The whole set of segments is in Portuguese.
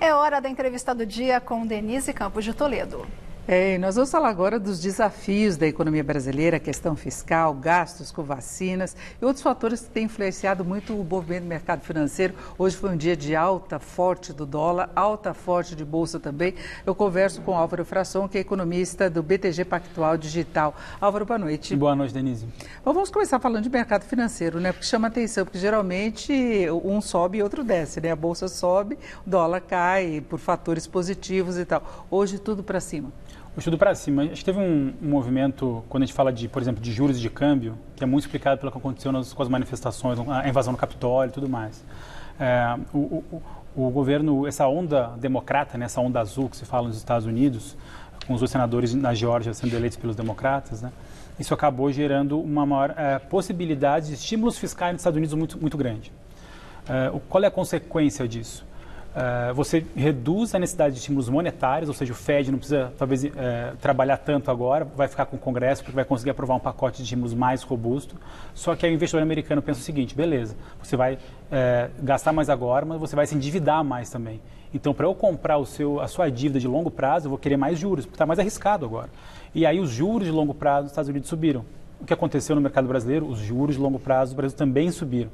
É hora da entrevista do dia com Denise Campos de Toledo. E nós vamos falar agora dos desafios da economia brasileira, questão fiscal, gastos com vacinas e outros fatores que têm influenciado muito o movimento do mercado financeiro. Hoje foi um dia de alta forte do dólar, alta forte de bolsa também. Eu converso com Álvaro Frasson, que é economista do BTG Pactual Digital. Álvaro, boa noite. Boa noite, Denise. Bom, vamos começar falando de mercado financeiro, né? Porque chama atenção, porque geralmente um sobe e outro desce, né? A bolsa sobe, o dólar cai por fatores positivos e tal. Hoje tudo para cima. Tudo para cima. Acho que teve um movimento, quando a gente fala, por exemplo, de juros e de câmbio, que é muito explicado pelo que aconteceu com as manifestações, a invasão no Capitólio e tudo mais. O governo, essa onda democrata, né, essa onda azul que se fala nos Estados Unidos, com os dois senadores na Geórgia sendo eleitos pelos democratas, né, isso acabou gerando uma maior possibilidade de estímulos fiscais nos Estados Unidos muito grande. Qual é a consequência disso? Você reduz a necessidade de estímulos monetários, ou seja, o Fed não precisa, talvez, trabalhar tanto agora, vai ficar com o Congresso, porque vai conseguir aprovar um pacote de estímulos mais robusto. Só que aí o investidor americano pensa o seguinte: beleza, você vai gastar mais agora, mas você vai se endividar mais também. Então, para eu comprar a sua dívida de longo prazo, eu vou querer mais juros, porque está mais arriscado agora. E aí os juros de longo prazo dos Estados Unidos subiram. O que aconteceu no mercado brasileiro? Os juros de longo prazo do Brasil também subiram.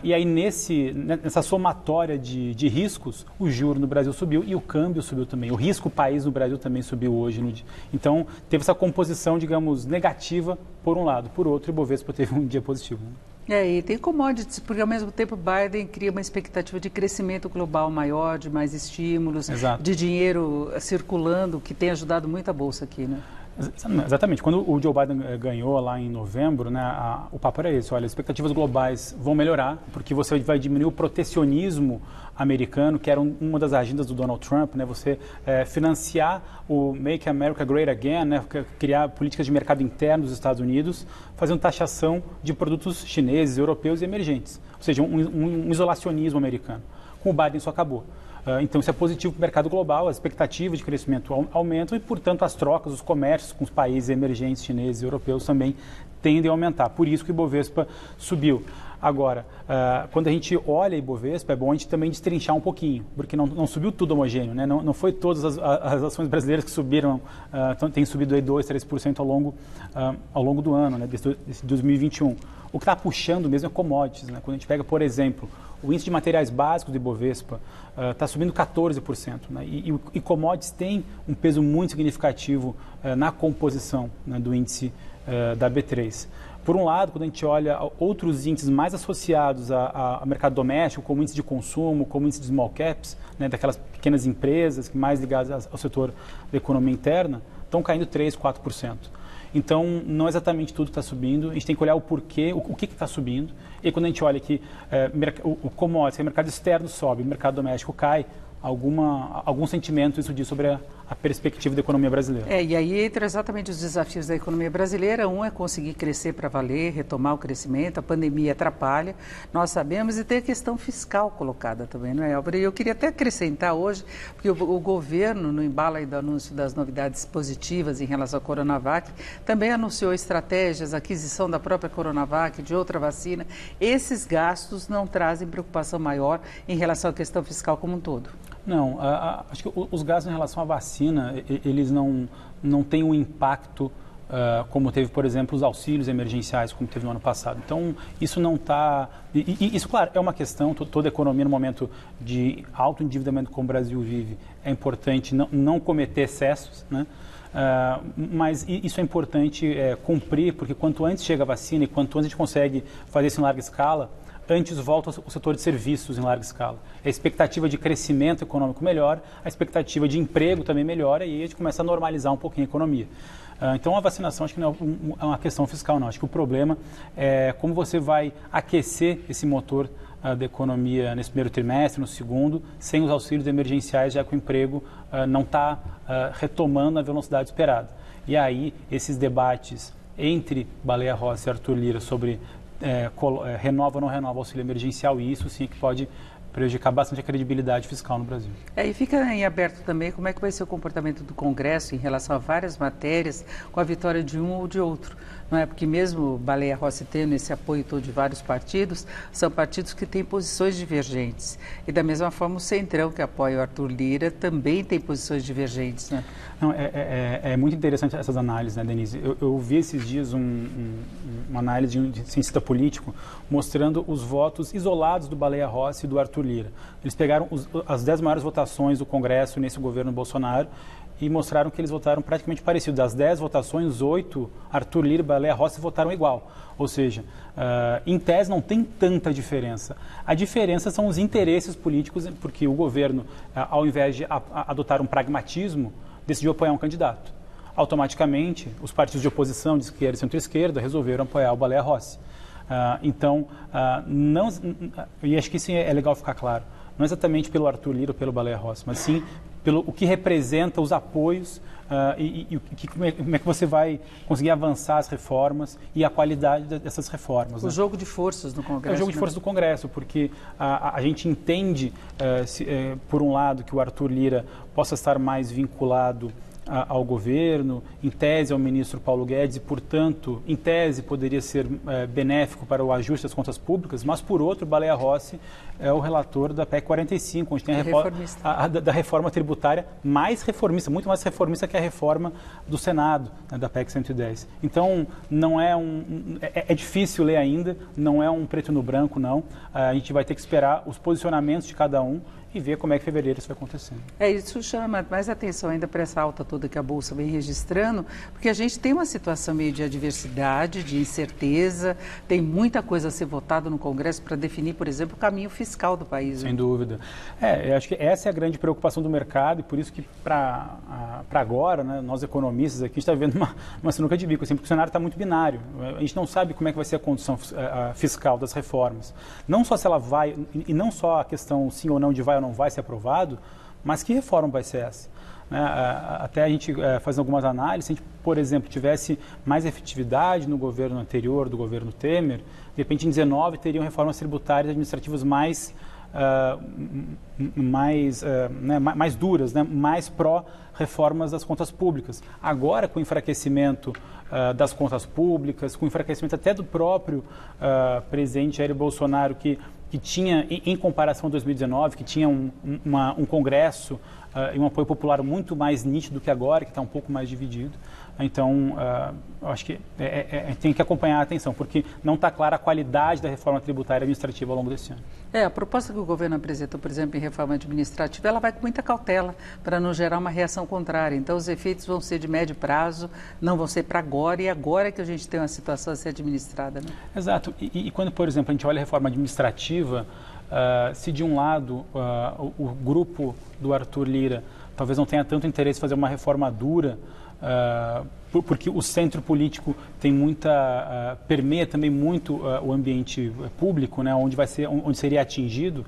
E aí, nessa somatória de riscos, o juro no Brasil subiu e o câmbio subiu também. O risco país no Brasil também subiu hoje. Então, teve essa composição, digamos, negativa por um lado. Por outro, o Ibovespa teve um dia positivo. E tem commodities, porque ao mesmo tempo Biden cria uma expectativa de crescimento global maior, de mais estímulos, Exato. De dinheiro circulando, que tem ajudado muito a Bolsa aqui, né? Exatamente. Quando o Joe Biden ganhou lá em novembro, né, o papo era esse: olha, as expectativas globais vão melhorar, porque você vai diminuir o protecionismo americano, que era uma das agendas do Donald Trump, né, você financiar o Make America Great Again, né, criar políticas de mercado interno dos Estados Unidos, fazendo taxação de produtos chineses, europeus e emergentes, ou seja, um isolacionismo americano. Com o Biden isso acabou. Então, isso é positivo para o mercado global, as expectativas de crescimento aumentam e, portanto, as trocas, os comércios com os países emergentes, chineses e europeus também tendem a aumentar. Por isso que o Ibovespa subiu. Agora, quando a gente olha o Ibovespa, é bom a gente também destrinchar um pouquinho, porque não subiu tudo homogêneo, né? Não foi todas as ações brasileiras que subiram, tem subido aí 2%, 3% ao longo do ano, né, desse 2021. O que está puxando mesmo é commodities, né? Quando a gente pega, por exemplo, o índice de materiais básicos do Ibovespa está subindo 14%. Né? E commodities tem um peso muito significativo na composição, né, do índice da B3. Por um lado, quando a gente olha outros índices mais associados ao mercado doméstico, como índice de consumo, como índice de small caps, né, daquelas pequenas empresas mais ligadas ao setor da economia interna, estão caindo 3%, 4%. Então, não é exatamente tudo que está subindo, a gente tem que olhar o porquê, o que está subindo. E quando a gente olha que o commodities, que é o mercado externo, sobe, o mercado doméstico cai, algum sentimento isso diz sobre a perspectiva da economia brasileira. E aí entra exatamente os desafios da economia brasileira. Um é conseguir crescer para valer, retomar o crescimento, a pandemia atrapalha, nós sabemos, e tem a questão fiscal colocada também, não é, Álvaro? E eu queria até acrescentar hoje, porque o governo, no embalo aí do anúncio das novidades positivas em relação à Coronavac, também anunciou estratégias, aquisição da própria Coronavac, de outra vacina. Esses gastos não trazem preocupação maior em relação à questão fiscal como um todo? Não, acho que os gastos em relação à vacina, eles não têm um impacto como teve, por exemplo, os auxílios emergenciais, como teve no ano passado. Então, isso não está... Isso, claro, é uma questão, toda a economia no momento de alto endividamento como o Brasil vive, é importante não cometer excessos, né? Mas isso é importante cumprir, porque quanto antes chega a vacina e quanto antes a gente consegue fazer isso em larga escala, antes volta o setor de serviços em larga escala. A expectativa de crescimento econômico melhora, a expectativa de emprego também melhora e aí a gente começa a normalizar um pouquinho a economia. Então, a vacinação acho que não é uma questão fiscal, não. Acho que o problema é como você vai aquecer esse motor da economia nesse primeiro trimestre, no segundo, sem os auxílios emergenciais, já que o emprego não está retomando na velocidade esperada. E aí, esses debates entre Baleia Rossi e Arthur Lira sobre renova ou não renova o auxílio emergencial, e isso sim que pode prejudicar bastante a credibilidade fiscal no Brasil. E fica em aberto também como é que vai ser o comportamento do Congresso em relação a várias matérias com a vitória de um ou de outro. Não é? Porque mesmo Baleia Rossi tendo esse apoio todo de vários partidos, são partidos que têm posições divergentes. E da mesma forma o Centrão, que apoia o Arthur Lira, também tem posições divergentes. Né? Não, é muito interessante essas análises, né, Denise? Eu vi esses dias uma análise de um cientista político mostrando os votos isolados do Baleia Rossi e do Arthur Lira. Eles pegaram as 10 maiores votações do Congresso nesse governo Bolsonaro e mostraram que eles votaram praticamente parecido. Das 10 votações, 8, Arthur Lira e Baleia Rossi votaram igual. Ou seja, em tese não tem tanta diferença. A diferença são os interesses políticos, porque o governo, ao invés de adotar um pragmatismo, decidiu apoiar um candidato. Automaticamente, os partidos de oposição, de esquerda e centro-esquerda, resolveram apoiar o Baleia Rossi. E acho que isso é legal ficar claro, não exatamente pelo Arthur Lira ou pelo Baleia Rossi, mas sim pelo o que representa os apoios como é que você vai conseguir avançar as reformas e a qualidade dessas reformas. O jogo de forças no Congresso. É o jogo de forças do Congresso, porque a gente entende, por um lado, que o Arthur Lira possa estar mais vinculado ao governo, em tese ao ministro Paulo Guedes e, portanto, em tese poderia ser benéfico para o ajuste das contas públicas, mas, por outro, Baleia Rossi é o relator da PEC 45, onde tem da reforma tributária mais reformista, muito mais reformista que a reforma do Senado, né, da PEC 110. Então, não é difícil ler ainda, não é um preto no branco, não. A gente vai ter que esperar os posicionamentos de cada um e ver como é que em fevereiro isso vai acontecendo. Isso chama mais atenção ainda para essa alta toda que a Bolsa vem registrando, porque a gente tem uma situação meio de adversidade, de incerteza, tem muita coisa a ser votada no Congresso para definir, por exemplo, o caminho fiscal do país. Sem dúvida. Eu acho que essa é a grande preocupação do mercado e por isso que para agora, né, nós economistas aqui, a gente está vendo uma sinuca de bico, assim, porque o cenário está muito binário. A gente não sabe como é que vai ser a condição fiscal das reformas. Não só se ela vai, e não só a questão sim ou não de vai ou não vai ser aprovado, mas que reforma vai ser essa? Até a gente fazendo algumas análises, se a gente, por exemplo, tivesse mais efetividade no governo anterior, do governo Temer, de repente em 19 teriam reformas tributárias e administrativas mais duras, né? Mais pró-reformas das contas públicas. Agora, com o enfraquecimento das contas públicas, com o enfraquecimento até do próprio presidente Jair Bolsonaro, que tinha, em comparação a 2019, que tinha um Congresso e um apoio popular muito mais nítido que agora, que está um pouco mais dividido. Então, eu acho que tem que acompanhar a atenção, porque não está clara a qualidade da reforma tributária e administrativa ao longo desse ano. A proposta que o governo apresentou, por exemplo, em reforma administrativa, ela vai com muita cautela para não gerar uma reação contrária. Então, os efeitos vão ser de médio prazo, não vão ser para agora, e agora que a gente tem uma situação a ser administrada. Né? Exato. E quando, por exemplo, a gente olha a reforma administrativa, se de um lado o grupo do Arthur Lira talvez não tenha tanto interesse em fazer uma reforma dura, porque o centro político tem permeia também muito o ambiente público, né, onde seria atingido,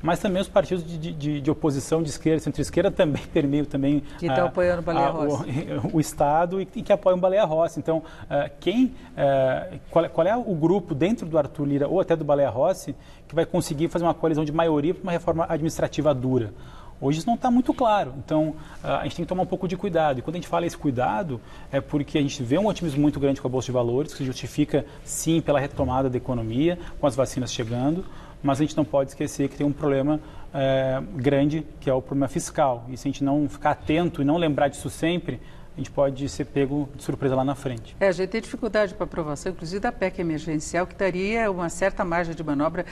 mas também os partidos de oposição de esquerda e centro-esquerda também permeiam também que estão apoiando o Baleia Rossi. O Estado e que apoiam o Baleia Rossi. Então, qual é o grupo dentro do Arthur Lira ou até do Baleia Rossi que vai conseguir fazer uma coalizão de maioria para uma reforma administrativa dura? Hoje isso não está muito claro, então a gente tem que tomar um pouco de cuidado. E quando a gente fala esse cuidado, é porque a gente vê um otimismo muito grande com a Bolsa de Valores, que se justifica, sim, pela retomada da economia, com as vacinas chegando, mas a gente não pode esquecer que tem um problema grande, que é o problema fiscal. E se a gente não ficar atento e não lembrar disso sempre, a gente pode ser pego de surpresa lá na frente. A gente tem dificuldade para aprovação, inclusive da PEC emergencial, que daria uma certa margem de manobra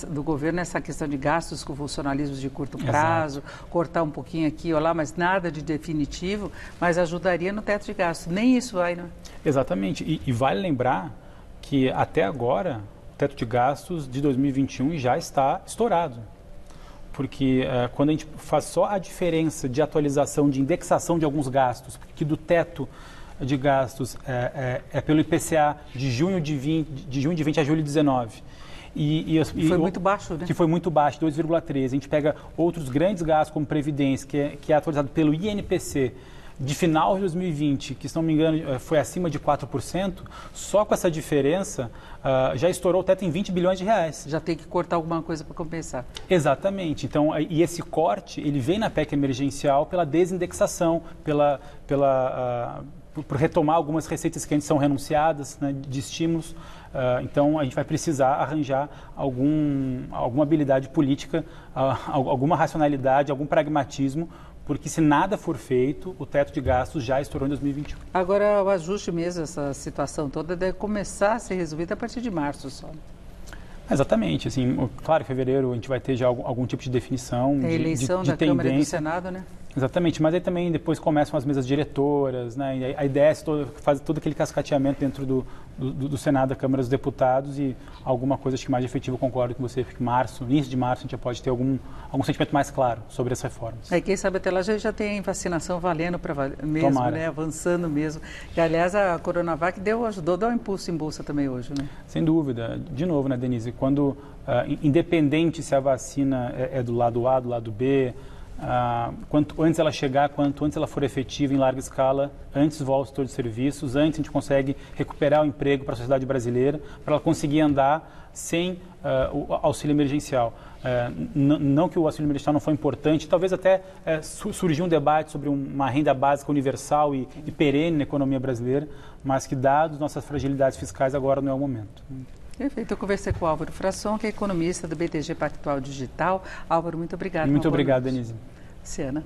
do governo nessa questão de gastos com funcionalismos de curto prazo, exato, cortar um pouquinho aqui ou lá, mas nada de definitivo, mas ajudaria no teto de gastos. Nem isso vai, não é? Exatamente. E vale lembrar que até agora o teto de gastos de 2021 já está estourado. Porque quando a gente faz só a diferença de atualização, de indexação de alguns gastos, que do teto de gastos é pelo IPCA de junho de 20 a julho de 19. Foi muito baixo, né? Que foi muito baixo, 2,13. A gente pega outros grandes gastos, como Previdência, que é atualizado pelo INPC de final de 2020, que, se não me engano, foi acima de 4%, só com essa diferença já estourou o teto em 20 bilhões de reais. Já tem que cortar alguma coisa para compensar. Exatamente. Então, e esse corte, ele vem na PEC emergencial pela desindexação, por retomar algumas receitas que antes são renunciadas, né, de estímulos. Então, a gente vai precisar arranjar alguma habilidade política, alguma racionalidade, algum pragmatismo, porque se nada for feito, o teto de gastos já estourou em 2021. Agora, o ajuste mesmo, essa situação toda, deve começar a ser resolvida a partir de março só. Exatamente. Assim, claro, em fevereiro a gente vai ter já algum tipo de definição, a eleição da Câmara e do Senado, né? Exatamente, mas aí também depois começam as mesas diretoras, né? E a ideia é fazer todo aquele cascateamento dentro do Senado, da Câmara dos Deputados, e alguma coisa, acho que mais efetiva, eu concordo com você, que início de março, a gente já pode ter algum sentimento mais claro sobre as reformas. Aí quem sabe até lá já tem vacinação valendo mesmo, Tomara. né? Avançando mesmo. E, aliás, a Coronavac ajudou a dar um impulso em bolsa também hoje, né? Sem dúvida. De novo, né, Denise, quando, independente se a vacina é do lado A, do lado B, quanto antes ela chegar, quanto antes ela for efetiva em larga escala, antes volta o setor de serviços, antes a gente consegue recuperar o emprego para a sociedade brasileira, para ela conseguir andar sem o auxílio emergencial. Não que o auxílio emergencial não foi importante, talvez até surgiu um debate sobre uma renda básica universal e perene na economia brasileira, mas que, dados nossas fragilidades fiscais, agora não é o momento. Perfeito. Eu conversei com o Álvaro Frasson, que é economista do BTG Pactual Digital. Álvaro, muito obrigado. Muito obrigado, Denise. Luciana.